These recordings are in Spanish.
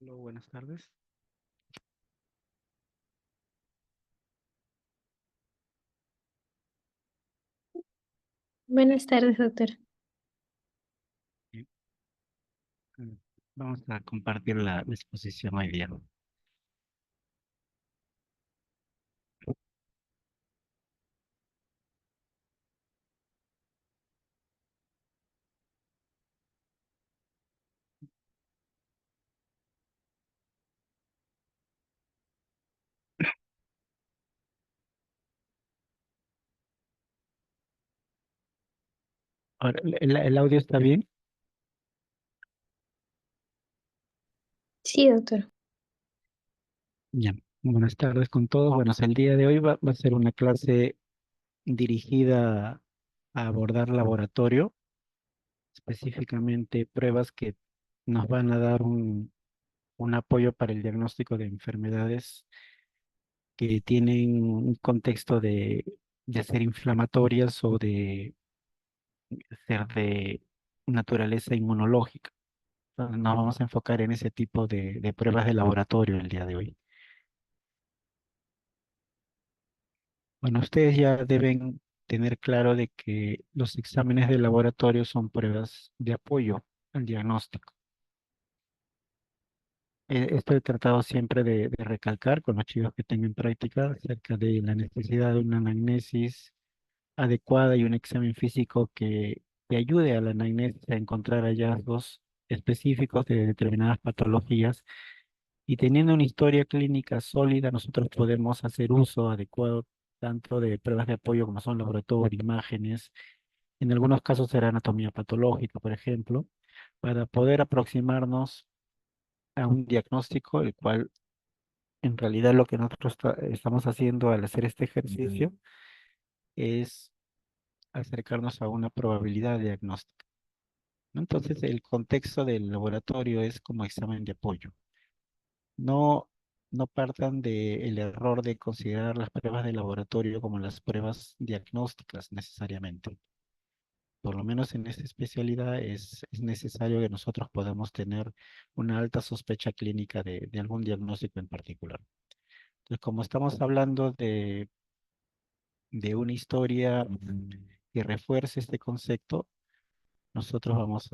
Hola, buenas tardes. Buenas tardes, doctor. Sí, mm, Vamos a compartir la exposición hoy día. Ahora, ¿el audio está bien? Sí, doctor. Ya. Buenas tardes con todos. Bueno, el día de hoy va a ser una clase dirigida a abordar laboratorio, específicamente pruebas que nos van a dar un apoyo para el diagnóstico de enfermedades que tienen un contexto de ser inflamatorias o de ser de naturaleza inmunológica. Entonces, nos vamos a enfocar en ese tipo de pruebas de laboratorio el día de hoy. Bueno, ustedes ya deben tener claro de que los exámenes de laboratorio son pruebas de apoyo al diagnóstico. Esto he tratado siempre de recalcar con los chicos que tengo en práctica acerca de la necesidad de una anamnesis adecuada y un examen físico que ayude a la anamnesis a encontrar hallazgos específicos de determinadas patologías. Y teniendo una historia clínica sólida, nosotros podemos hacer uso adecuado tanto de pruebas de apoyo como son laboratorio, imágenes, en algunos casos será anatomía patológica, por ejemplo, para poder aproximarnos a un diagnóstico, el cual en realidad lo que nosotros estamos haciendo al hacer este ejercicio es acercarnos a una probabilidad diagnóstica, ¿no? Entonces, el contexto del laboratorio es como examen de apoyo. No, no partan del error de considerar las pruebas de laboratorio como las pruebas diagnósticas necesariamente. Por lo menos en esta especialidad es necesario que nosotros podamos tener una alta sospecha clínica de algún diagnóstico en particular. Entonces, como estamos hablando de una historia que refuerce este concepto, nosotros vamos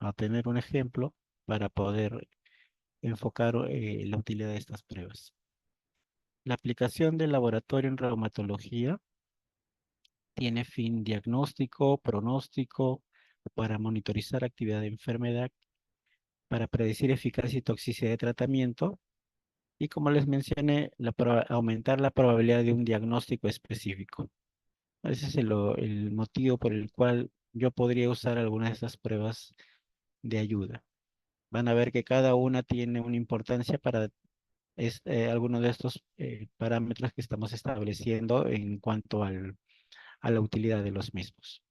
a tener un ejemplo para poder enfocar la utilidad de estas pruebas. La aplicación del laboratorio en reumatología tiene fin diagnóstico, pronóstico, para monitorizar actividad de enfermedad, para predecir eficacia y toxicidad de tratamiento y, como les mencioné, aumentar la probabilidad de un diagnóstico específico. Ese es el motivo por el cual yo podría usar algunas de estas pruebas de ayuda. Van a ver que cada una tiene una importancia para algunos de estos parámetros que estamos estableciendo en cuanto a la utilidad de los mismos.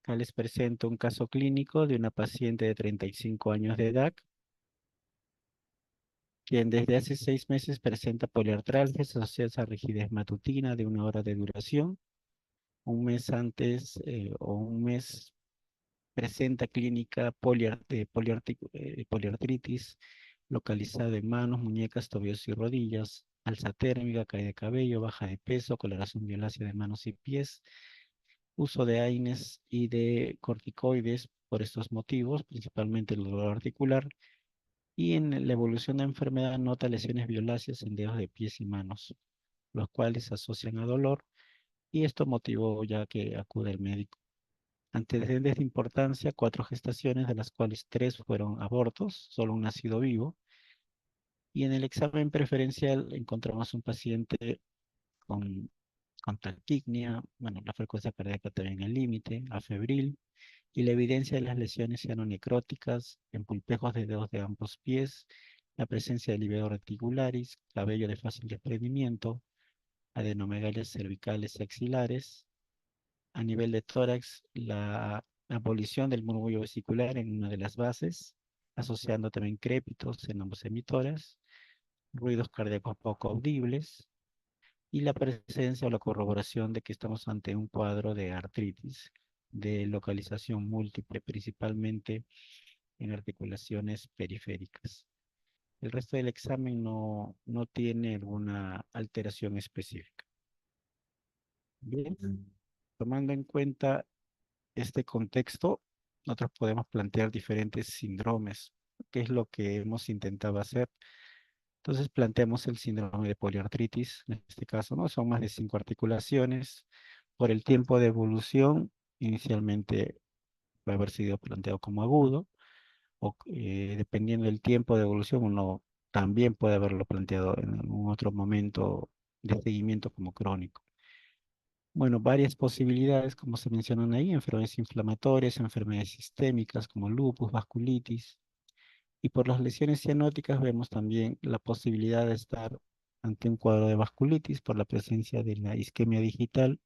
Acá les presento un caso clínico de una paciente de 35 años de edad, quien desde hace 6 meses presenta poliartralgia asociada a rigidez matutina de 1 hora de duración. Un mes antes o un mes presenta clínica poliartritis localizada en manos, muñecas, tobillos y rodillas, alza térmica, caída de cabello, baja de peso, coloración violácea de manos y pies, uso de AINES y de corticoides por estos motivos, principalmente el dolor articular, y en la evolución de enfermedad nota lesiones violáceas en dedos de pies y manos, los cuales se asocian a dolor, y esto motivó ya que acude al médico. Antecedentes de importancia: 4 gestaciones, de las cuales 3 fueron abortos, solo un nacido vivo. Y en el examen preferencial encontramos un paciente con, con taquipnea, bueno, la frecuencia cardíaca también al límite, afebril, y la evidencia de las lesiones cianonecróticas en pulpejos de dedos de ambos pies, la presencia de livedo reticularis, cabello de fácil desprendimiento, adenomegalias cervicales y axilares. A nivel de tórax, la abolición del murmullo vesicular en una de las bases, asociando también crépitos en ambos emisoras, ruidos cardíacos poco audibles, y la presencia o la corroboración de que estamos ante un cuadro de artritis de localización múltiple, principalmente en articulaciones periféricas. El resto del examen no tiene alguna alteración específica. Bien, tomando en cuenta este contexto, nosotros podemos plantear diferentes síndromes, que es lo que hemos intentado hacer. Entonces planteamos el síndrome de poliartritis, en este caso, ¿no? Son más de 5 articulaciones. Por el tiempo de evolución, inicialmente puede haber sido planteado como agudo, o dependiendo del tiempo de evolución, uno también puede haberlo planteado en algún otro momento de seguimiento como crónico. Bueno, varias posibilidades, como se mencionan ahí, enfermedades inflamatorias, enfermedades sistémicas como lupus, vasculitis, y por las lesiones cianóticas vemos también la posibilidad de estar ante un cuadro de vasculitis por la presencia de la isquemia digital,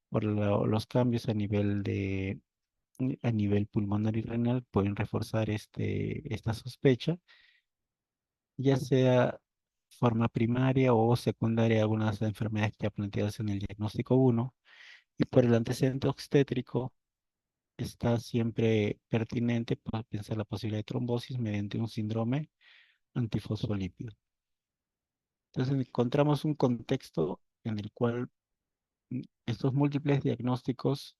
por los cambios a nivel pulmonar y renal pueden reforzar esta sospecha, ya sea forma primaria o secundaria a algunas enfermedades ya planteadas en el diagnóstico 1, y por el antecedente obstétrico está siempre pertinente para pensar la posibilidad de trombosis mediante un síndrome antifosfolípido. Entonces encontramos un contexto en el cual estos múltiples diagnósticos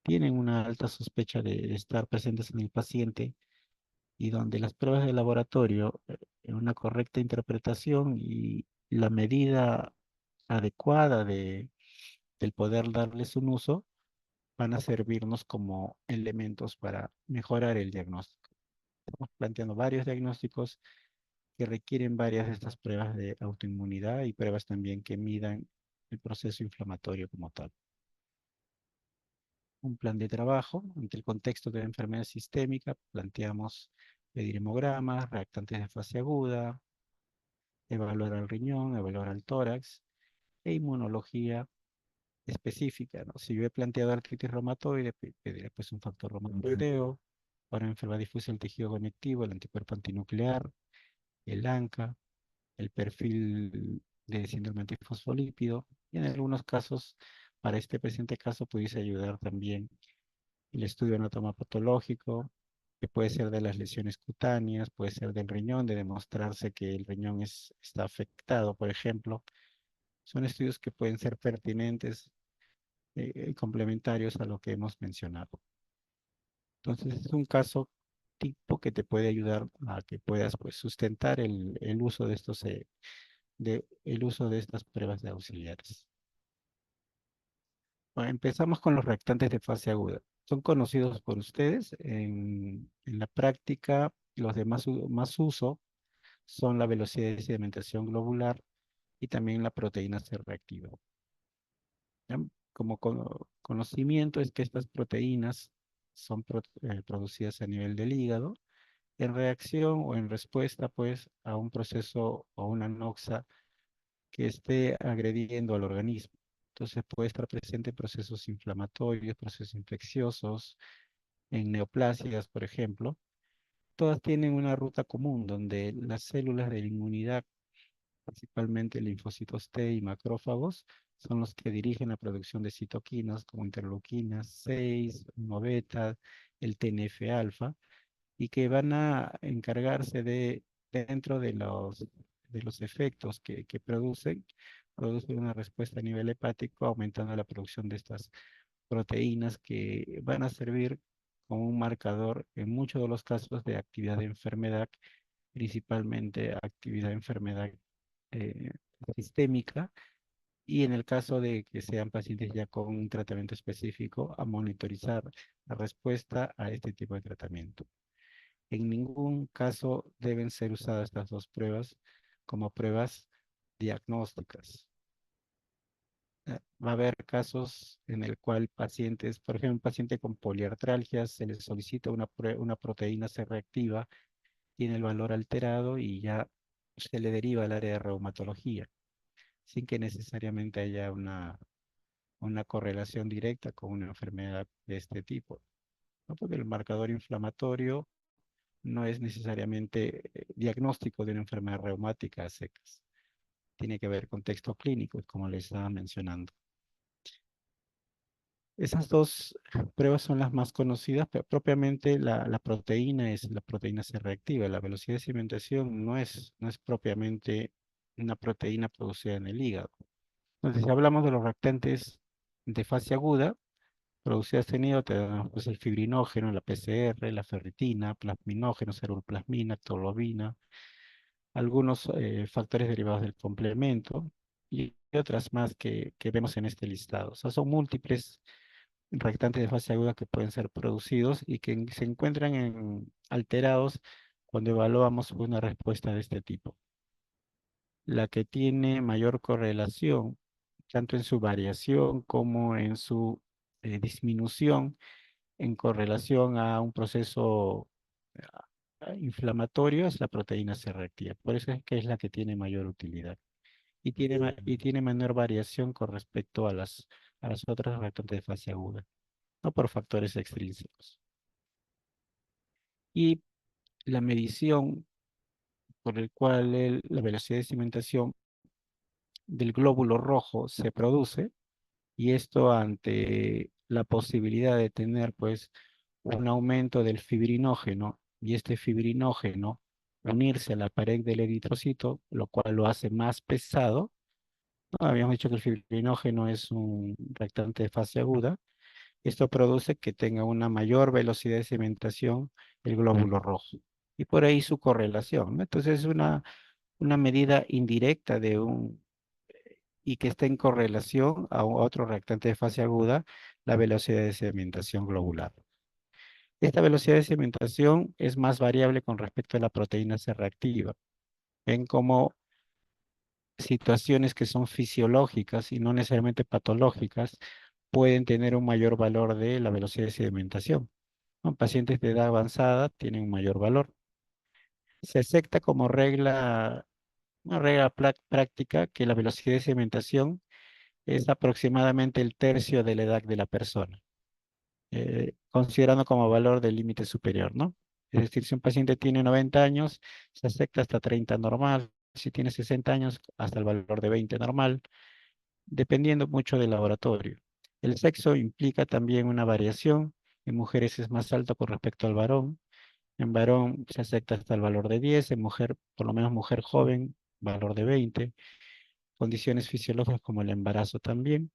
tienen una alta sospecha de estar presentes en el paciente y donde las pruebas de laboratorio, en una correcta interpretación y la medida adecuada del poder darles un uso, van a servirnos como elementos para mejorar el diagnóstico. Estamos planteando varios diagnósticos que requieren varias de estas pruebas de autoinmunidad y pruebas también que midan el proceso inflamatorio como tal. Un plan de trabajo, ante el contexto de la enfermedad sistémica, planteamos pedir hemogramas, reactantes de fase aguda, evaluar al riñón, evaluar al tórax e inmunología específica, ¿no? Si yo he planteado artritis reumatoide, pediré pues un factor reumatoideo, para enfermedad difusa del tejido conectivo, el anticuerpo antinuclear, el ANCA, el perfil de síndrome antifosfolípido, y en algunos casos, para este presente caso, pudiese ayudar también el estudio anatomopatológico, que puede ser de las lesiones cutáneas, puede ser del riñón, de demostrarse que el riñón está afectado, por ejemplo. Son estudios que pueden ser pertinentes y complementarios a lo que hemos mencionado. Entonces, es un caso tipo que te puede ayudar a que puedas pues, sustentar el uso de el uso de estas pruebas de auxiliares. Bueno, empezamos con los reactantes de fase aguda. Son conocidos por ustedes. En la práctica, los de más uso son la velocidad de sedimentación globular y también la proteína C reactiva. ¿Ya? Como conocimiento es que estas proteínas son producidas a nivel del hígado en reacción o en respuesta pues a un proceso o una noxa que esté agrediendo al organismo. Entonces puede estar presente en procesos inflamatorios, procesos infecciosos, en neoplasias, por ejemplo. Todas tienen una ruta común donde las células de la inmunidad, principalmente linfocitos T y macrófagos, son los que dirigen la producción de citoquinas como interleuquinas 6, 1 beta, el TNF-alfa, y que van a encargarse dentro de los efectos que producen una respuesta a nivel hepático, aumentando la producción de estas proteínas que van a servir como un marcador en muchos de los casos de actividad de enfermedad, principalmente actividad de enfermedad eh, sistémica, y en el caso de que sean pacientes ya con un tratamiento específico, a monitorizar la respuesta a este tipo de tratamiento. En ningún caso deben ser usadas estas dos pruebas como pruebas diagnósticas. Va a haber casos en el cual pacientes, por ejemplo, un paciente con poliartralgia, se le solicita una proteína C reactiva, tiene el valor alterado y ya se le deriva al área de reumatología, sin que necesariamente haya una correlación directa con una enfermedad de este tipo, ¿no? Porque el marcador inflamatorio no es necesariamente diagnóstico de una enfermedad reumática a secas. Tiene que ver con texto clínico, como les estaba mencionando. Esas dos pruebas son las más conocidas, pero propiamente la proteína es la proteína C reactiva. La velocidad de cimentación no es propiamente una proteína producida en el hígado. Entonces, si hablamos de los reactantes de fase aguda, producidas en hígado, tenemos pues, el fibrinógeno, la PCR, la ferritina, plasminógeno, ceruloplasmina, tolobina, algunos factores derivados del complemento y otras más que vemos en este listado. O sea, son múltiples reactantes de fase aguda que pueden ser producidos y que se encuentran alterados cuando evaluamos una respuesta de este tipo. La que tiene mayor correlación, tanto en su variación como en su disminución, en correlación a un proceso inflamatorio, es la proteína C reactiva. Por eso es que es la que tiene mayor utilidad y tiene menor variación con respecto a las otras reactantes de fase aguda, no por factores extrínsecos. Y la medición por el cual la velocidad de cimentación del glóbulo rojo se produce, y esto ante la posibilidad de tener pues un aumento del fibrinógeno y este fibrinógeno unirse a la pared del eritrocito, lo cual lo hace más pesado. ¿No? Habíamos dicho que el fibrinógeno es un reactante de fase aguda. Esto produce que tenga una mayor velocidad de cimentación el glóbulo rojo. Y por ahí su correlación, ¿no? Entonces es una medida indirecta y que está en correlación a otro reactante de fase aguda, la velocidad de sedimentación globular. Esta velocidad de sedimentación es más variable con respecto a la proteína C reactiva. Ven como situaciones que son fisiológicas y no necesariamente patológicas pueden tener un mayor valor de la velocidad de sedimentación, ¿no? Pacientes de edad avanzada tienen un mayor valor. Se acepta como regla, una regla práctica que la velocidad de sedimentación es aproximadamente el tercio de la edad de la persona, considerando como valor del límite superior, ¿no? Es decir, si un paciente tiene 90 años, se acepta hasta 30 normal. Si tiene 60 años, hasta el valor de 20 normal, dependiendo mucho del laboratorio. El sexo implica también una variación. En mujeres es más alto con respecto al varón. En varón se acepta hasta el valor de 10, en mujer, por lo menos mujer joven, valor de 20. Condiciones fisiológicas como el embarazo también.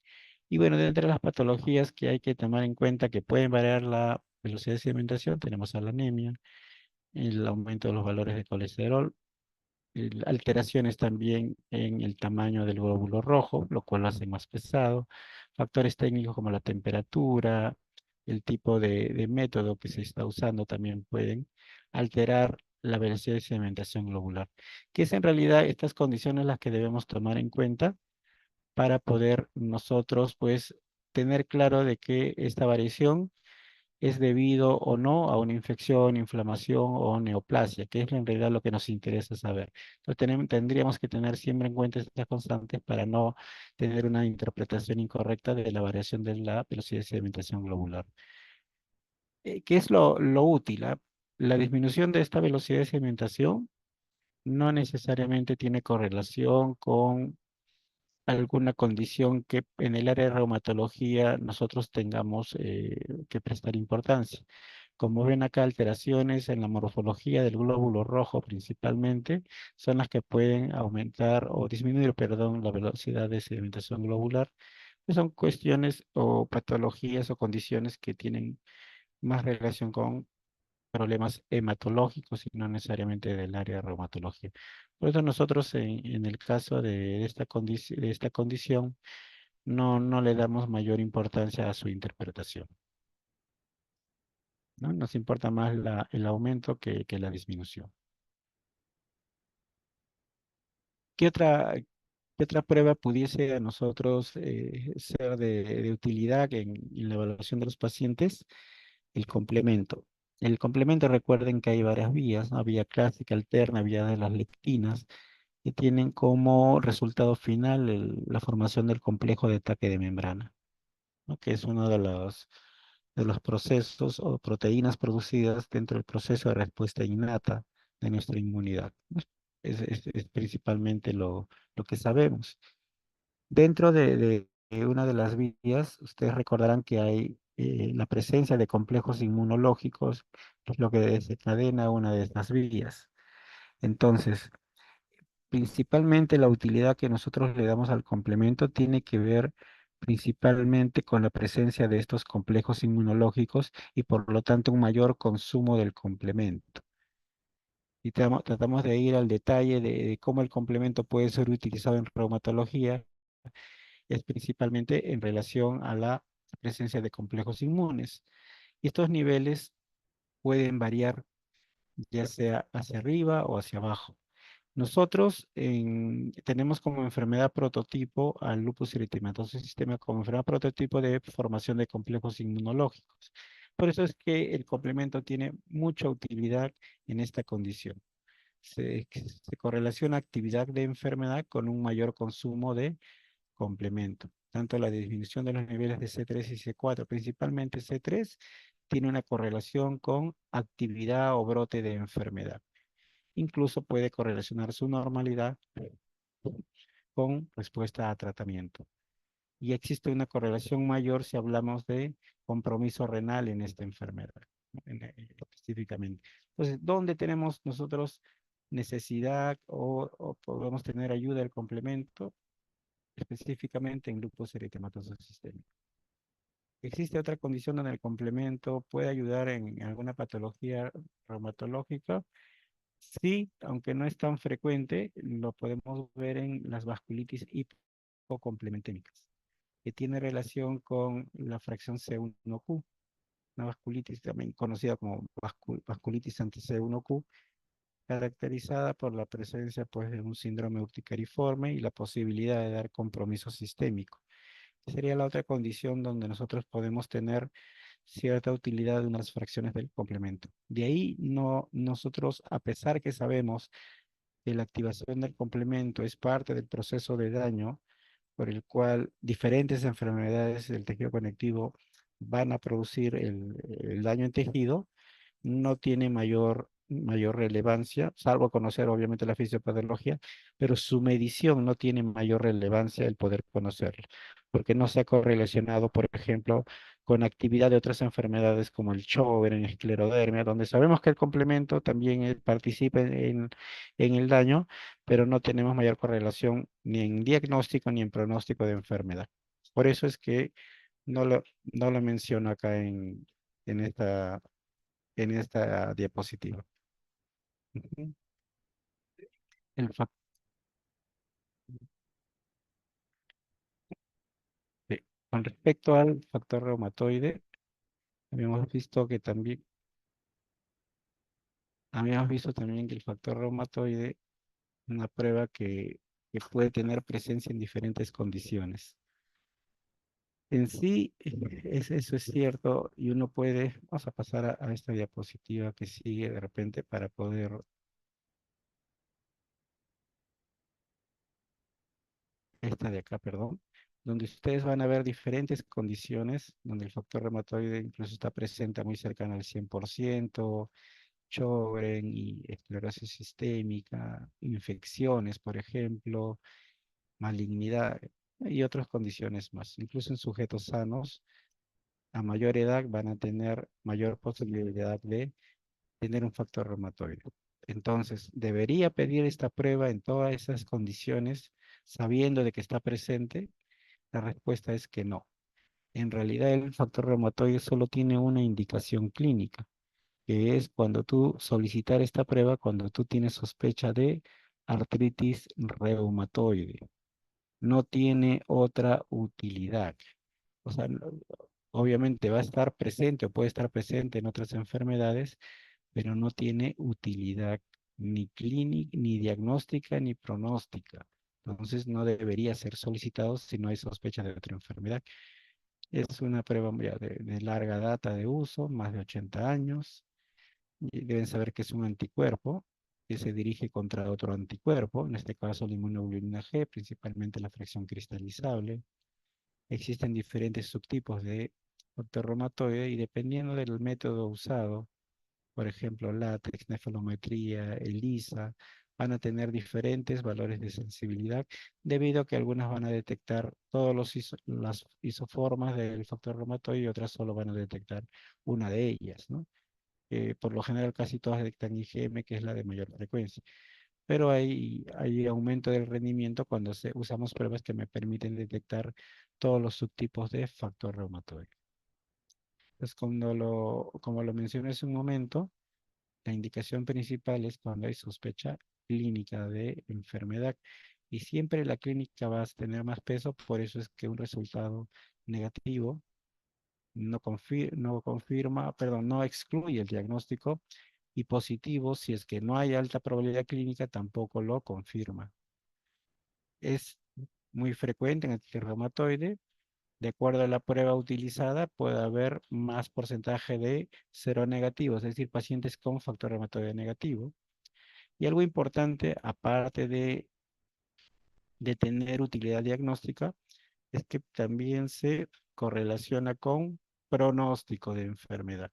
Y bueno, de entre las patologías que hay que tomar en cuenta que pueden variar la velocidad de sedimentación, tenemos a la anemia, el aumento de los valores de colesterol, alteraciones también en el tamaño del glóbulo rojo, lo cual lo hace más pesado, factores técnicos como la temperatura, el tipo de método que se está usando también pueden alterar la velocidad de sedimentación globular, que es en realidad estas condiciones las que debemos tomar en cuenta para poder nosotros pues tener claro de que esta variación es debido o no a una infección, inflamación o neoplasia, que es en realidad lo que nos interesa saber. Entonces tendríamos que tener siempre en cuenta estas constantes para no tener una interpretación incorrecta de la variación de la velocidad de sedimentación globular. ¿Qué es lo útil? La disminución de esta velocidad de sedimentación no necesariamente tiene correlación con alguna condición que en el área de reumatología nosotros tengamos que prestar importancia. Como ven acá, alteraciones en la morfología del glóbulo rojo principalmente son las que pueden aumentar o disminuir, perdón, la velocidad de sedimentación globular. Son cuestiones o patologías o condiciones que tienen más relación con problemas hematológicos y no necesariamente del área de reumatología. Por eso nosotros en el caso de esta condición no le damos mayor importancia a su interpretación, ¿no? Nos importa más el aumento que la disminución. ¿Qué otra prueba pudiese a nosotros ser de utilidad en la evaluación de los pacientes? El complemento. El complemento, recuerden que hay varias vías, ¿no? Vía clásica, alterna, vía de las lectinas, que tienen como resultado final la formación del complejo de ataque de membrana, ¿no? Que es uno de los procesos o proteínas producidas dentro del proceso de respuesta innata de nuestra inmunidad, ¿no? Es principalmente lo que sabemos. Dentro de una de las vías, ustedes recordarán que hay la presencia de complejos inmunológicos, que es lo que desencadena una de estas vías. Entonces, principalmente la utilidad que nosotros le damos al complemento tiene que ver principalmente con la presencia de estos complejos inmunológicos y por lo tanto un mayor consumo del complemento. Y tratamos de ir al detalle de cómo el complemento puede ser utilizado en reumatología, es principalmente en relación a la presencia de complejos inmunes. Y estos niveles pueden variar ya sea hacia arriba o hacia abajo. Nosotros tenemos como enfermedad prototipo al lupus eritematoso sistémico como enfermedad prototipo de formación de complejos inmunológicos. Por eso es que el complemento tiene mucha utilidad en esta condición. Se correlaciona actividad de enfermedad con un mayor consumo de complemento. Tanto la disminución de los niveles de C3 y C4, principalmente C3, tiene una correlación con actividad o brote de enfermedad. Incluso puede correlacionar su normalidad con respuesta a tratamiento. Y existe una correlación mayor si hablamos de compromiso renal en esta enfermedad, específicamente. Entonces, ¿dónde tenemos nosotros necesidad o podemos tener ayuda del complemento? Específicamente en grupos eritematosos sistémicos. ¿Existe otra condición donde el complemento puede ayudar en alguna patología reumatológica? Sí, aunque no es tan frecuente, lo podemos ver en las vasculitis hipocomplementémicas, que tiene relación con la fracción C1Q, una vasculitis también conocida como vasculitis ante C1Q, caracterizada por la presencia pues, de un síndrome urticariforme y la posibilidad de dar compromiso sistémico. Sería la otra condición donde nosotros podemos tener cierta utilidad de unas fracciones del complemento. De ahí no, nosotros, a pesar que sabemos que la activación del complemento es parte del proceso de daño por el cual diferentes enfermedades del tejido conectivo van a producir el daño en tejido, no tiene mayor relevancia, salvo conocer obviamente la fisiopatología, pero su medición no tiene mayor relevancia el poder conocerla, porque no se ha correlacionado, por ejemplo, con actividad de otras enfermedades como el Sjögren, esclerodermia, donde sabemos que el complemento también participa en el daño, pero no tenemos mayor correlación ni en diagnóstico ni en pronóstico de enfermedad. Por eso es que no lo menciono acá en esta diapositiva. Ujú. El fac- con respecto al factor reumatoide, habíamos visto que también, habíamos visto también que el factor reumatoide es una prueba que puede tener presencia en diferentes condiciones. En sí, eso es cierto y uno puede, vamos a pasar a esta diapositiva que sigue de repente para poder, esta de acá, perdón, donde ustedes van a ver diferentes condiciones donde el factor reumatoide incluso está presente muy cercano al 100%, Sjögren y esclerosis sistémica, infecciones, por ejemplo, malignidad y otras condiciones más. Incluso en sujetos sanos, a mayor edad van a tener mayor posibilidad de tener un factor reumatoide. Entonces, ¿debería pedir esta prueba en todas esas condiciones sabiendo de que está presente? La respuesta es que no. En realidad, el factor reumatoide solo tiene una indicación clínica, que es cuando tú solicitar esta prueba, cuando tú tienes sospecha de artritis reumatoide. No tiene otra utilidad. O sea, obviamente va a estar presente o puede estar presente en otras enfermedades, pero no tiene utilidad ni clínica, ni diagnóstica, ni pronóstica. Entonces no debería ser solicitado si no hay sospecha de otra enfermedad. Es una prueba ya de larga data de uso, más de 80 años. Y deben saber que es un anticuerpo que se dirige contra otro anticuerpo, en este caso la inmunoglobulina G, principalmente la fracción cristalizable. Existen diferentes subtipos de factor reumatoide y dependiendo del método usado, por ejemplo, látex, nefalometría, ELISA, van a tener diferentes valores de sensibilidad, debido a que algunas van a detectar todos las isoformas del factor reumatoide y otras solo van a detectar una de ellas, ¿no? Por lo general casi todas detectan IgM, que es la de mayor frecuencia. Pero hay aumento del rendimiento cuando usamos pruebas que me permiten detectar todos los subtipos de factor reumatoide. Entonces, como lo mencioné hace un momento, la indicación principal es cuando hay sospecha clínica de enfermedad. Y siempre la clínica va a tener más peso, por eso es que un resultado negativo no excluye el diagnóstico, y positivo, si es que no hay alta probabilidad clínica, tampoco lo confirma. Es muy frecuente en el reumatoide. De acuerdo a la prueba utilizada, puede haber más porcentaje de seronegativos, es decir, pacientes con factor reumatoide negativo. Y algo importante, aparte de tener utilidad diagnóstica, es que también se correlaciona con pronóstico de enfermedad.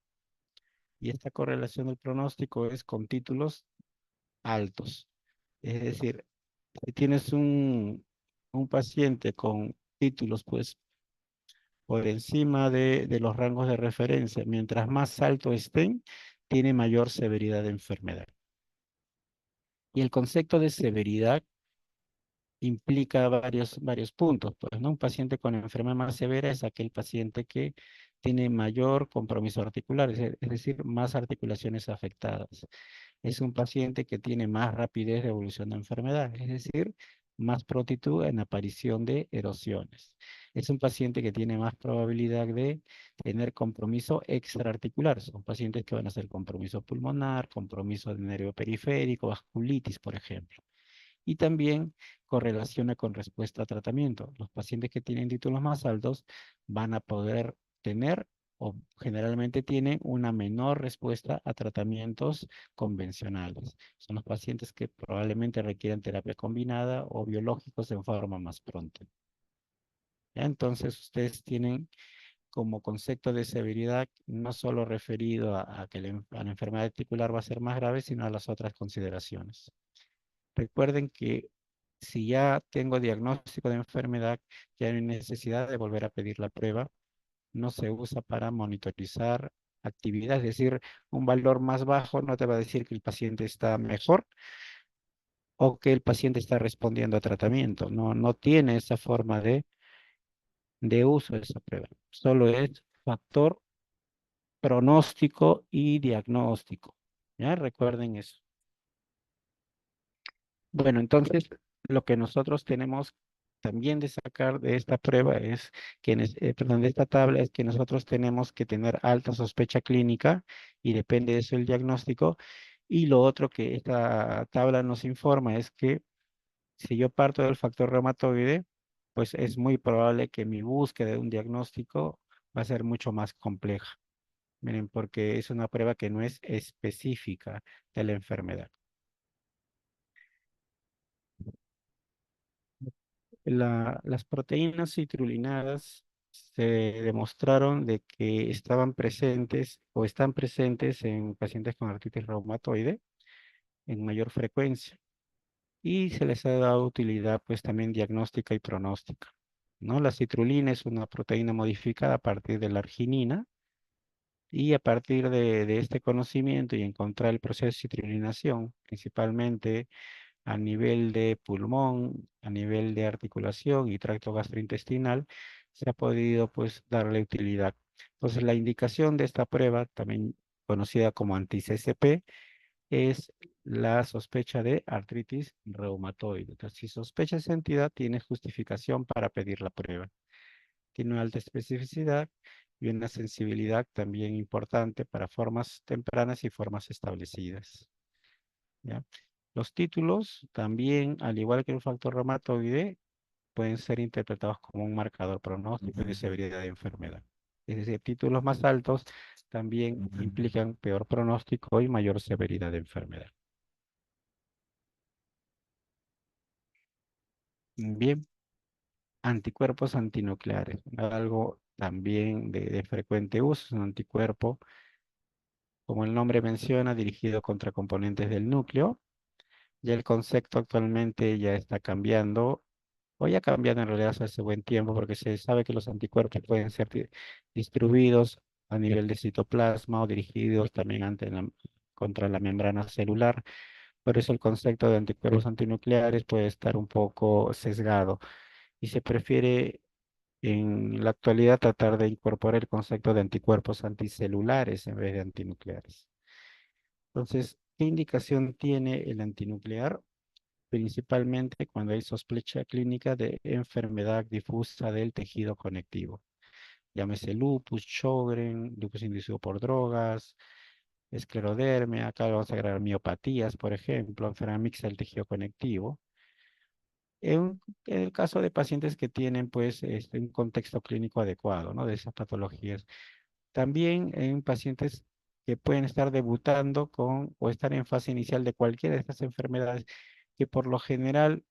Y esta correlación del pronóstico es con títulos altos. Es decir, si tienes un paciente con títulos, pues, por encima de los rangos de referencia, mientras más alto estén, tiene mayor severidad de enfermedad. Y el concepto de severidad implica varios puntos. Pues, ¿no? Un paciente con enfermedad más severa es aquel paciente que tiene mayor compromiso articular, es decir, más articulaciones afectadas. Es un paciente que tiene más rapidez de evolución de enfermedad, es decir, más prontitud en aparición de erosiones. Es un paciente que tiene más probabilidad de tener compromiso extraarticular. Son pacientes que van a hacer compromiso pulmonar, compromiso de nervio periférico, vasculitis, por ejemplo. Y también correlaciona con respuesta a tratamiento. Los pacientes que tienen títulos más altos van a poder tener o generalmente tienen una menor respuesta a tratamientos convencionales. Son los pacientes que probablemente requieren terapia combinada o biológicos en forma más pronta. ¿Ya? Entonces, ustedes tienen como concepto de severidad no solo referido a que la enfermedad articular va a ser más grave, sino a las otras consideraciones. Recuerden que si ya tengo diagnóstico de enfermedad, ya no hay necesidad de volver a pedir la prueba. No se usa para monitorizar actividad, es decir, un valor más bajo no te va a decir que el paciente está mejor o que el paciente está respondiendo a tratamiento. No, no tiene esa forma de uso de esa prueba. Solo es factor pronóstico y diagnóstico. ¿Ya? Recuerden eso. Bueno, entonces lo que nosotros tenemos también de sacar de esta prueba es perdón, de esta tabla es que nosotros tenemos que tener alta sospecha clínica y depende de eso el diagnóstico. Y lo otro que esta tabla nos informa es que si yo parto del factor reumatoide, pues es muy probable que mi búsqueda de un diagnóstico va a ser mucho más compleja. Miren, porque es una prueba que no es específica de la enfermedad. Las proteínas citrulinadas se demostraron de que estaban presentes o están presentes en pacientes con artritis reumatoide en mayor frecuencia, y se les ha dado utilidad pues también diagnóstica y pronóstica, ¿no? La citrulina es una proteína modificada a partir de la arginina, y a partir de este conocimiento y encontrar el proceso de citrulinación, principalmente a nivel de pulmón, a nivel de articulación y tracto gastrointestinal, se ha podido pues darle utilidad. Entonces la indicación de esta prueba, también conocida como anti-CCP, es la sospecha de artritis reumatoide. Entonces, si sospecha esa entidad, tiene justificación para pedir la prueba. Tiene una alta especificidad y una sensibilidad también importante para formas tempranas y formas establecidas. ¿Ya? Los títulos también, al igual que el factor reumatoide, pueden ser interpretados como un marcador pronóstico de severidad de enfermedad. Es decir, títulos más altos también implican peor pronóstico y mayor severidad de enfermedad. Bien, anticuerpos antinucleares, algo también de frecuente uso, es un anticuerpo, como el nombre menciona, dirigido contra componentes del núcleo. Ya el concepto actualmente ya está cambiando, o ya ha cambiado en realidad hace buen tiempo, porque se sabe que los anticuerpos pueden ser distribuidos a nivel de citoplasma o dirigidos también contra la membrana celular. Por eso el concepto de anticuerpos antinucleares puede estar un poco sesgado y se prefiere en la actualidad tratar de incorporar el concepto de anticuerpos anticelulares en vez de antinucleares. Entonces, ¿qué indicación tiene el antinuclear? Principalmente cuando hay sospecha clínica de enfermedad difusa del tejido conectivo. Llámese lupus, Sjögren, lupus inducido por drogas, esclerodermia, acá vamos a agregar miopatías, por ejemplo, enfermedad mixta del tejido conectivo. En el caso de pacientes que tienen pues un contexto clínico adecuado, ¿no? De esas patologías. También en pacientes que pueden estar debutando con o estar en fase inicial de cualquiera de estas enfermedades, que por lo general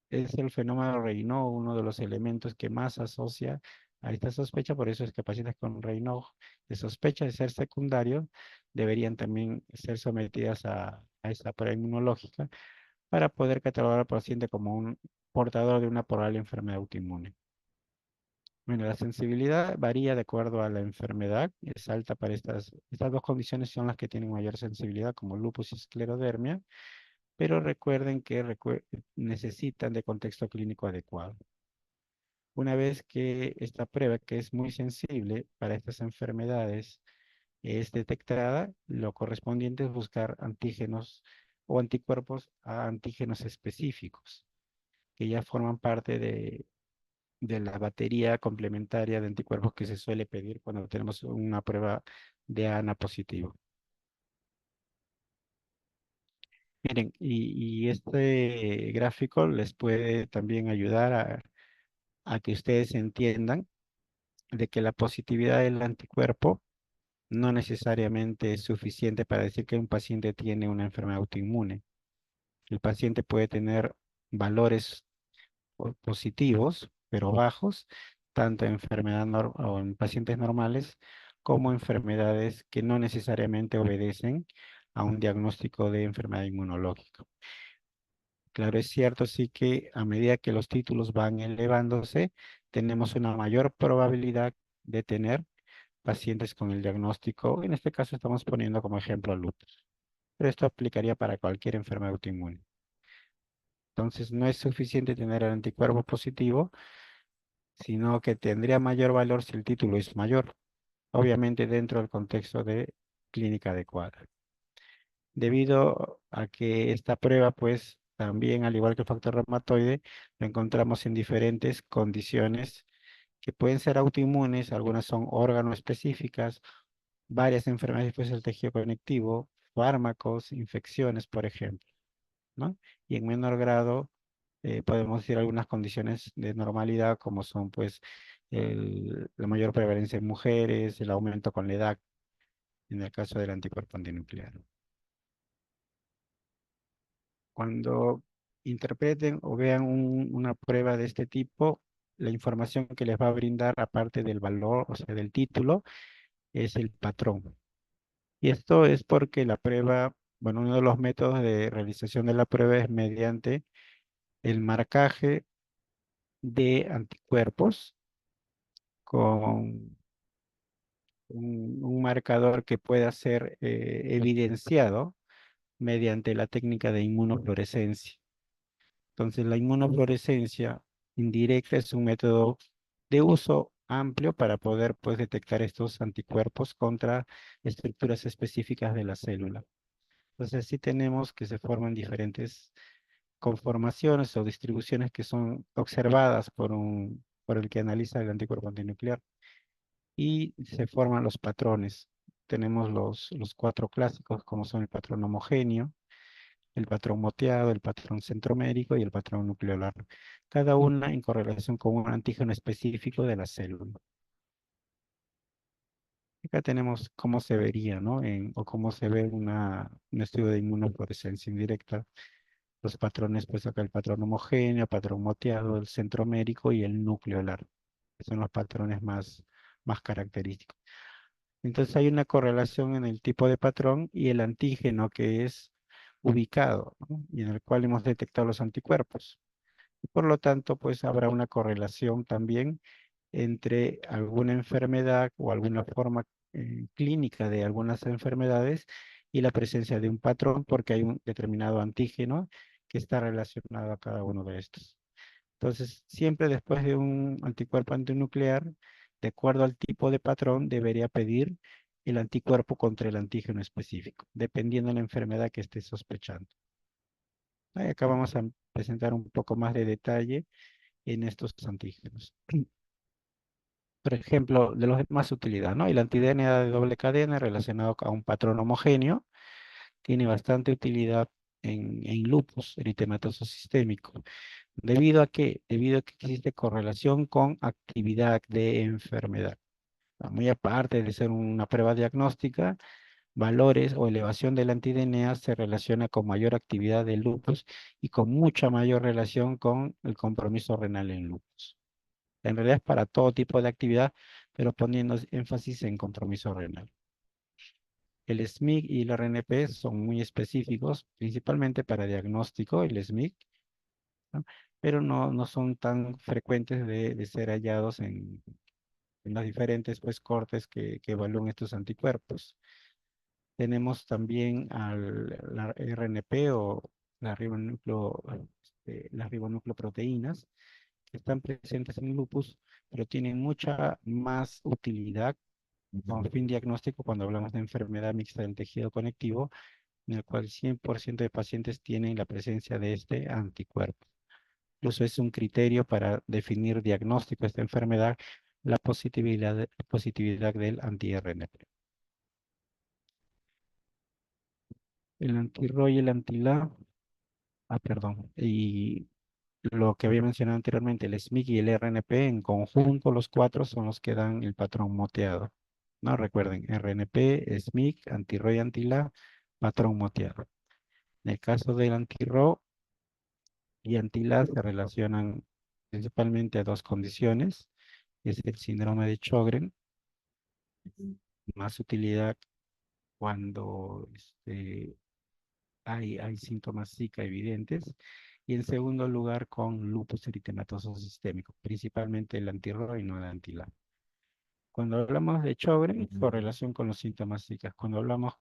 es el fenómeno Raynaud, uno de los elementos que más asocia a esta sospecha. Por eso es que pacientes con Raynaud de sospecha de ser secundario deberían también ser sometidas a esta prueba inmunológica para poder catalogar al paciente como un portador de una probable enfermedad autoinmune. Bueno, la sensibilidad varía de acuerdo a la enfermedad. Es alta para estas dos condiciones son las que tienen mayor sensibilidad, como lupus y esclerodermia, pero recuerden que necesitan de contexto clínico adecuado. Una vez que esta prueba, que es muy sensible para estas enfermedades, es detectada, lo correspondiente es buscar antígenos o anticuerpos a antígenos específicos, que ya forman parte de la batería complementaria de anticuerpos que se suele pedir cuando tenemos una prueba de ANA positivo. Miren, y este gráfico les puede también ayudar a que ustedes entiendan de que la positividad del anticuerpo no necesariamente es suficiente para decir que un paciente tiene una enfermedad autoinmune. El paciente puede tener valores positivos, pero bajos, tanto en o en pacientes normales como enfermedades que no necesariamente obedecen a un diagnóstico de enfermedad inmunológica. Claro, es cierto, sí que a medida que los títulos van elevándose, tenemos una mayor probabilidad de tener pacientes con el diagnóstico. En este caso estamos poniendo como ejemplo lupus, pero esto aplicaría para cualquier enfermedad autoinmune. Entonces, no es suficiente tener el anticuerpo positivo, sino que tendría mayor valor si el título es mayor, obviamente dentro del contexto de clínica adecuada. Debido a que esta prueba, pues, también, al igual que el factor reumatoide, lo encontramos en diferentes condiciones que pueden ser autoinmunes, algunas son órgano específicas, varias enfermedades después del tejido conectivo, fármacos, infecciones, por ejemplo, ¿no? Y en menor grado podemos decir algunas condiciones de normalidad, como son pues la mayor prevalencia en mujeres, el aumento con la edad, en el caso del anticuerpo antinuclear. Cuando interpreten o vean una prueba de este tipo, la información que les va a brindar, aparte del valor, o sea, del título, es el patrón. Y esto es porque la prueba, bueno, uno de los métodos de realización de la prueba es mediante el marcaje de anticuerpos con un marcador que pueda ser evidenciado mediante la técnica de inmunofluorescencia. Entonces, la inmunofluorescencia indirecta es un método de uso amplio para poder pues, detectar estos anticuerpos contra estructuras específicas de la célula. Entonces, sí tenemos que se forman diferentes conformaciones o distribuciones que son observadas por el que analiza el anticuerpo antinuclear y se forman los patrones. Tenemos los cuatro clásicos, como son el patrón homogéneo, el patrón moteado, el patrón centromérico y el patrón nucleolar. Cada una en correlación con un antígeno específico de la célula. Acá tenemos cómo se vería, ¿no? O cómo se ve un estudio de inmunofluorescencia indirecta. Los patrones, pues acá el patrón homogéneo, patrón moteado, el centromérico y el nucleolar. Son los patrones más característicos. Entonces hay una correlación en el tipo de patrón y el antígeno que es ubicado, ¿no? Y en el cual hemos detectado los anticuerpos. Por lo tanto, pues habrá una correlación también entre alguna enfermedad o alguna forma clínica de algunas enfermedades y la presencia de un patrón porque hay un determinado antígeno que está relacionado a cada uno de estos. Entonces, siempre después de un anticuerpo antinuclear, de acuerdo al tipo de patrón, debería pedir el anticuerpo contra el antígeno específico, dependiendo de la enfermedad que esté sospechando. Acá vamos a presentar un poco más de detalle en estos antígenos. Por ejemplo, de los de más utilidad, ¿no? El anti-DNA de doble cadena relacionado a un patrón homogéneo tiene bastante utilidad en lupus eritematoso sistémico. ¿Debido a qué? Debido a que existe correlación con actividad de enfermedad. Muy aparte de ser una prueba diagnóstica, valores o elevación del anti-DNA se relaciona con mayor actividad del lupus y con mucha mayor relación con el compromiso renal en lupus. En realidad es para todo tipo de actividad, pero poniendo énfasis en compromiso renal. El SMIC y el RNP son muy específicos, principalmente para diagnóstico, el SMIC, ¿no? Pero no son tan frecuentes de ser hallados en las diferentes pues, cortes que evalúan estos anticuerpos. Tenemos también la RNP o las ribonucleoproteínas, que están presentes en lupus, pero tienen mucha más utilidad con fin diagnóstico cuando hablamos de enfermedad mixta del tejido conectivo, en el cual 100% de pacientes tienen la presencia de este anticuerpo. Incluso es un criterio para definir diagnóstico de esta enfermedad, la positividad del anti-RNP. El anti-RO y el anti-LA, perdón, y lo que había mencionado anteriormente, el SMIC y el RNP en conjunto, los cuatro son los que dan el patrón moteado. No recuerden, RNP, SMIC, anti-RO y anti-LA, patrón moteado. En el caso del anti-RO y anti-LA se relacionan principalmente a dos condiciones, es el síndrome de Sjögren, más utilidad cuando hay síntomas Zika evidentes, y en segundo lugar con lupus eritematoso sistémico, principalmente el anti-RO y no el anti-LA. Cuando hablamos de Sjögren, correlación con los síntomas Zika. Cuando hablamos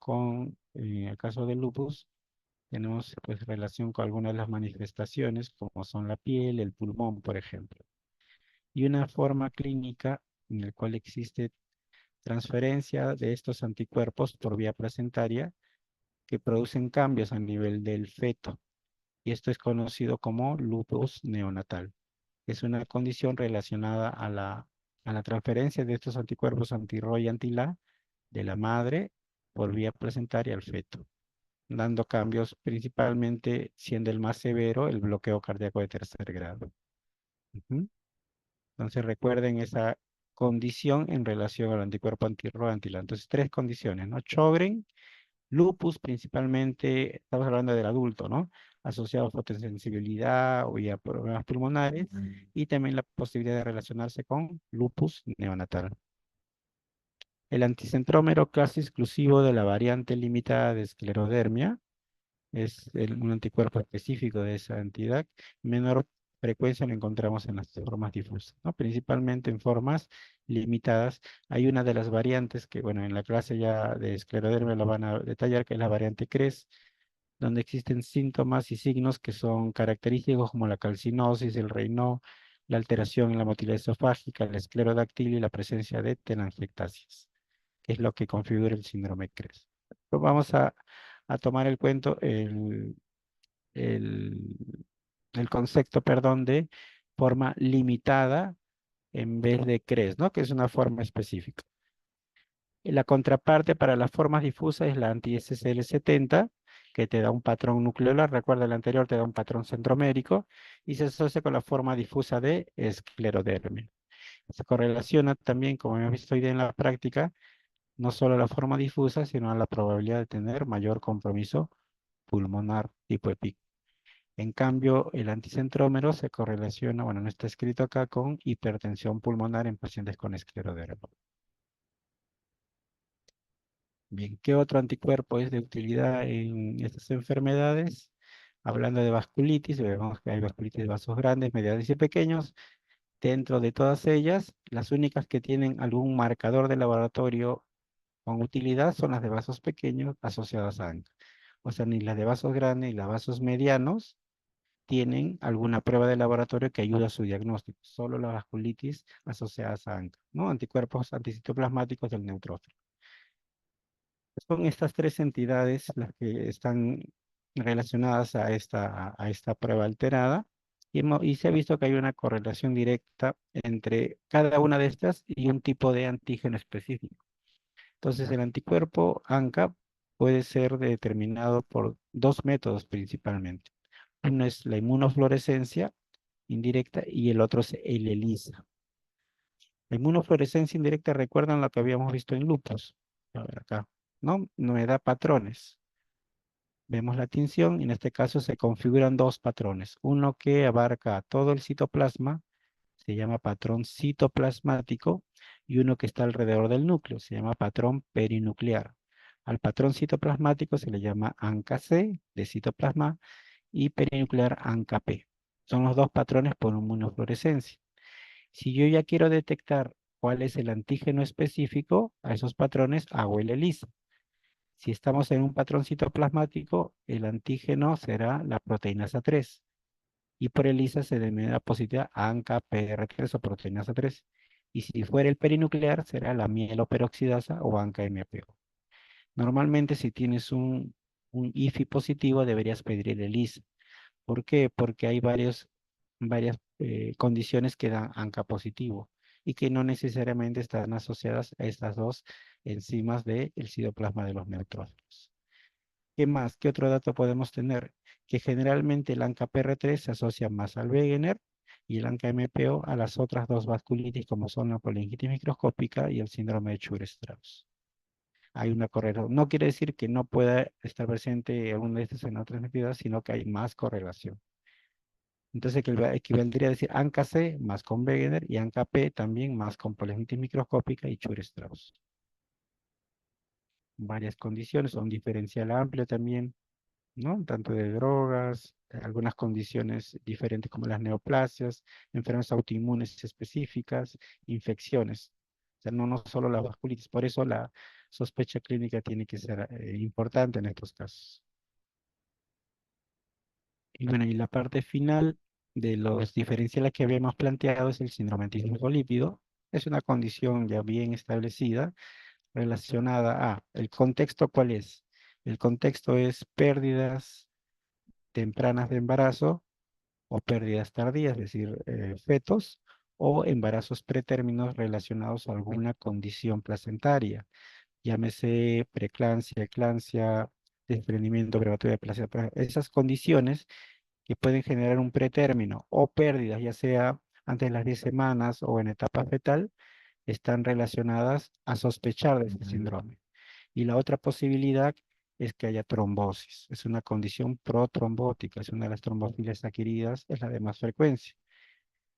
el caso del lupus, tenemos pues relación con algunas de las manifestaciones, como son la piel, el pulmón, por ejemplo. Y una forma clínica en la cual existe transferencia de estos anticuerpos por vía placentaria que producen cambios a nivel del feto. Y esto es conocido como lupus neonatal. Es una condición relacionada a la transferencia de estos anticuerpos anti-RO y anti-LA de la madre por vía placentaria al feto, dando cambios principalmente siendo el más severo el bloqueo cardíaco de tercer grado. Ujú. Entonces recuerden esa condición en relación al anticuerpo anti-RO, anti-LA. Entonces tres condiciones, ¿no? Sjögren, lupus principalmente, estamos hablando del adulto, ¿no? Asociado a fotosensibilidad o a problemas pulmonares y también la posibilidad de relacionarse con lupus neonatal. El anticentrómero casi exclusivo de la variante limitada de esclerodermia es un anticuerpo específico de esa entidad. Menor frecuencia lo encontramos en las formas difusas, ¿no? Principalmente en formas limitadas. Hay una de las variantes que, bueno, en la clase ya de esclerodermia lo van a detallar, que es la variante CRES, donde existen síntomas y signos que son característicos como la calcinosis, el Raynaud, la alteración en la motilidad esofágica, la esclerodáctil y la presencia de telangiectasias, que es lo que configura el síndrome CRES. Pues vamos a tomar el cuento, el, el concepto, perdón, de forma limitada en vez de CRES, ¿no? Que es una forma específica. Y la contraparte para las formas difusas es la anti-SCL70, que te da un patrón nucleolar, recuerda el anterior, te da un patrón centromérico, y se asocia con la forma difusa de esclerodermia. Se correlaciona también, como hemos visto hoy día en la práctica, no solo a la forma difusa, sino a la probabilidad de tener mayor compromiso pulmonar tipo EPIC. En cambio, el anticentrómero se correlaciona, bueno, no está escrito acá, con hipertensión pulmonar en pacientes con escleroderma. Bien, ¿qué otro anticuerpo es de utilidad en estas enfermedades? Hablando de vasculitis, vemos que hay vasculitis de vasos grandes, medianos y pequeños. Dentro de todas ellas, las únicas que tienen algún marcador de laboratorio con utilidad son las de vasos pequeños asociadas a ANCA. O sea, ni las de vasos grandes ni las de vasos medianos tienen alguna prueba de laboratorio que ayude a su diagnóstico. Solo las vasculitis asociadas a ANCA, ¿no? Anticuerpos anticitoplasmáticos del neutrófilo. Son estas tres entidades las que están relacionadas a esta prueba alterada y se ha visto que hay una correlación directa entre cada una de estas y un tipo de antígeno específico. Entonces, el anticuerpo ANCA puede ser determinado por dos métodos principalmente. Uno es la inmunofluorescencia indirecta y el otro es el ELISA. La inmunofluorescencia indirecta, recuerdan lo que habíamos visto en lupus. A ver acá, ¿no? No me da patrones. Vemos la tinción y en este caso se configuran dos patrones. Uno que abarca todo el citoplasma, se llama patrón citoplasmático, y uno que está alrededor del núcleo, se llama patrón perinuclear. Al patrón citoplasmático se le llama ANCA-C de citoplasma y perinuclear ANCA-P. Son los dos patrones por inmunofluorescencia. Si yo ya quiero detectar cuál es el antígeno específico a esos patrones, hago el ELISA. Si estamos en un patrón citoplasmático, el antígeno será la proteinasa 3. Y por ELISA se denomina positiva ANCA-PR3 o proteinasa 3. Y si fuera el perinuclear, será la mieloperoxidasa o ANCA-MPO. Normalmente, si tienes un IFI positivo, deberías pedir el ELISA. ¿Por qué? Porque hay varias condiciones que dan ANCA positivo y que no necesariamente están asociadas a estas dos enzimas del citoplasma de los neutrófilos. ¿Qué más? ¿Qué otro dato podemos tener? Que generalmente el ANCA-PR3 se asocia más al Wegener y el ANCA-MPO a las otras dos vasculitis como son la polingitis microscópica y el síndrome de Chur-Strauss. Hay una correlación. No quiere decir que no pueda estar presente alguna de estas en otras entidades, sino que hay más correlación. Entonces equivaldría a decir ANCA-C más con Wegener y ANCA-P también más con polingitis microscópica y Chur-Strauss. Varias condiciones, un diferencial amplio también, ¿no? Tanto de drogas, algunas condiciones diferentes como las neoplasias, enfermedades autoinmunes específicas, infecciones. O sea, no solo la vasculitis. Por eso la sospecha clínica tiene que ser importante en estos casos. Y bueno, y la parte final de los diferenciales que habíamos planteado es el síndrome antifosfolípido. Es una condición ya bien establecida relacionada a el contexto. ¿Cuál es? El contexto es pérdidas tempranas de embarazo o pérdidas tardías, es decir, fetos, o embarazos pretérminos relacionados a alguna condición placentaria, llámese preeclampsia, eclampsia, desprendimiento prematuro de placenta. Esas condiciones que pueden generar un pretérmino o pérdidas, ya sea antes de las 10 semanas o en etapa fetal, están relacionadas a sospechar de este síndrome. Y la otra posibilidad es que haya trombosis. Es una condición protrombótica, es una de las trombofilias adquiridas, es la de más frecuencia.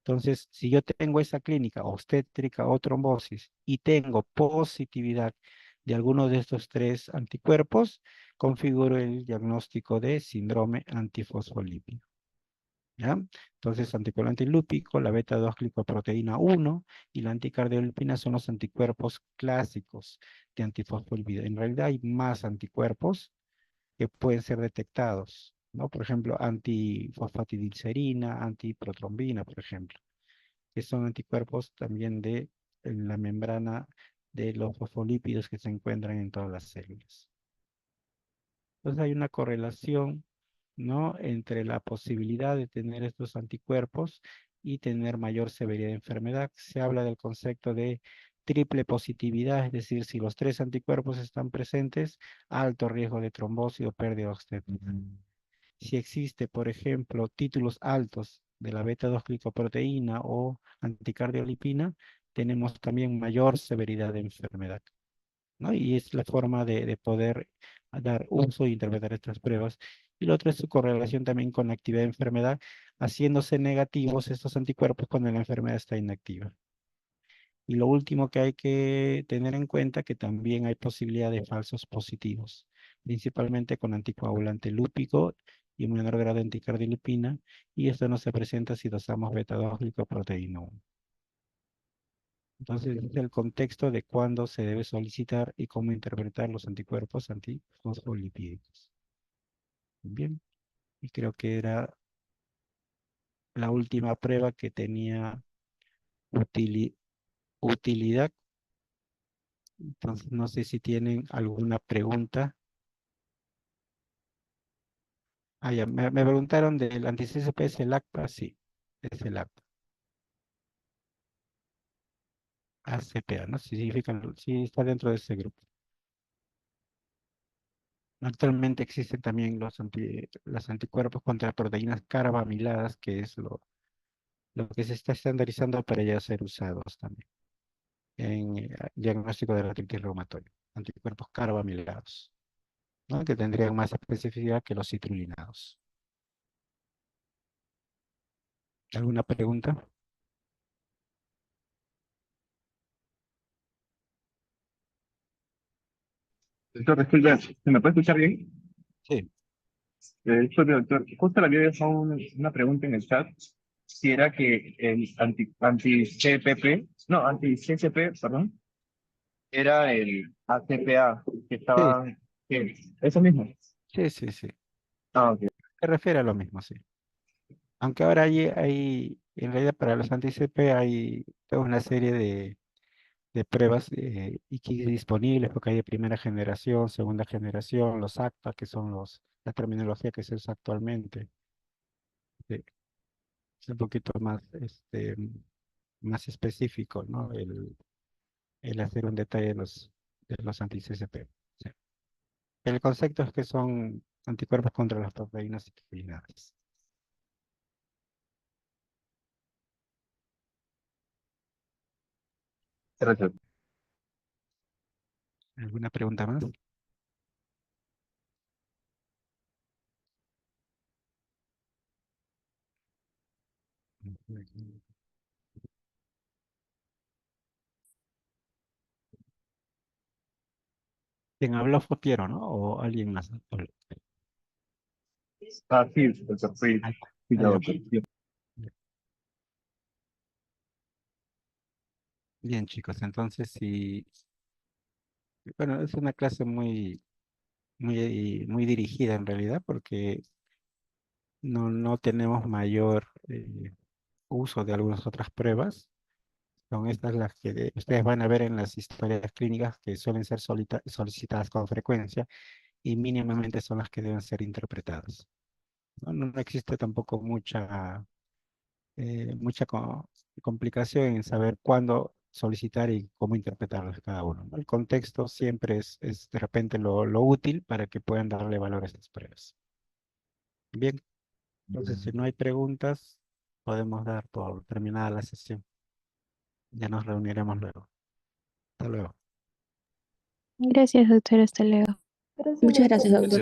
Entonces, si yo tengo esa clínica obstétrica o trombosis y tengo positividad de alguno de estos tres anticuerpos, configuro el diagnóstico de síndrome antifosfolípido. ¿Ya? Entonces, anticoagulante lúpico, la beta-2-glicoproteína 1 y la anticardiolipina son los anticuerpos clásicos de antifosfolípido. En realidad hay más anticuerpos que pueden ser detectados, ¿no? Por ejemplo, antifosfatidilcerina, antiprotrombina, por ejemplo, que son anticuerpos también de la membrana de los fosfolípidos que se encuentran en todas las células. Entonces hay una correlación, ¿no? Entre la posibilidad de tener estos anticuerpos y tener mayor severidad de enfermedad. Se habla del concepto de triple positividad, es decir, si los tres anticuerpos están presentes, alto riesgo de trombosis o pérdida obstétrica. Si existe, por ejemplo, títulos altos de la beta-2-glicoproteína o anticardiolipina, tenemos también mayor severidad de enfermedad, ¿no? Y es la forma de poder dar uso e interpretar estas pruebas. Y lo otro es su correlación también con la actividad de enfermedad, haciéndose negativos estos anticuerpos cuando la enfermedad está inactiva. Y lo último que hay que tener en cuenta que también hay posibilidad de falsos positivos, principalmente con anticoagulante lúpico y en menor grado anticardilupina, y esto no se presenta si dosamos beta-2 glicoproteína 1. Entonces, este es el contexto de cuándo se debe solicitar y cómo interpretar los anticuerpos antifosfolipídicos. Bien, y creo que era la última prueba que tenía utilidad. Entonces, no sé si tienen alguna pregunta. Ah, ya, me preguntaron del anti-CCP, ¿es el ACPA? Sí, es el ACPA. ACPA, ¿no? Significa, sí está dentro de ese grupo. Actualmente existen también los anticuerpos contra proteínas carbamiladas, que es lo que se está estandarizando para ya ser usados también en diagnóstico de la artritis reumatoide. Anticuerpos carbamilados, ¿no? Que tendrían más especificidad que los citrulinados. ¿Alguna pregunta? Doctor, disculpe, ¿se me puede escuchar bien? Sí, Disculpe, doctor, justo le había dejado una pregunta en el chat, si era que el anti-CPP, no, anti-CCP, perdón, era el ACPA que sí, estaba, ¿qué? Eso mismo. sí, sí, sí. Ah, ok. Se refiere a lo mismo, sí. Aunque ahora en realidad para los anti-CP hay toda una serie de pruebas y kits disponibles, porque hay de primera generación, segunda generación, los ACPA, que son la terminología que se usa actualmente. Es un poquito más, más específico, ¿no? El hacer un detalle de los anti-CCP. Sí. El concepto es que son anticuerpos contra las proteínas citrullinadas. Gracias. ¿Alguna pregunta más? Quien habló fue Piero, ¿no? O alguien más. Ah, sí, doctor, Ah, fui ah, yo, ya, doctor. pues. Bien, chicos, entonces sí, bueno, es una clase muy dirigida en realidad porque no tenemos mayor uso de algunas otras pruebas. Son estas las que ustedes van a ver en las historias clínicas que suelen ser solicitadas con frecuencia y mínimamente son las que deben ser interpretadas. No existe tampoco mucha complicación en saber cuándo solicitar y cómo interpretarlos cada uno, ¿no? El contexto siempre es de repente lo útil para que puedan darle valor a estas pruebas. Bien, entonces si no hay preguntas, podemos dar por terminada la sesión. Ya nos reuniremos luego. Hasta luego. Gracias, doctor. Hasta luego. Muchas gracias, doctor.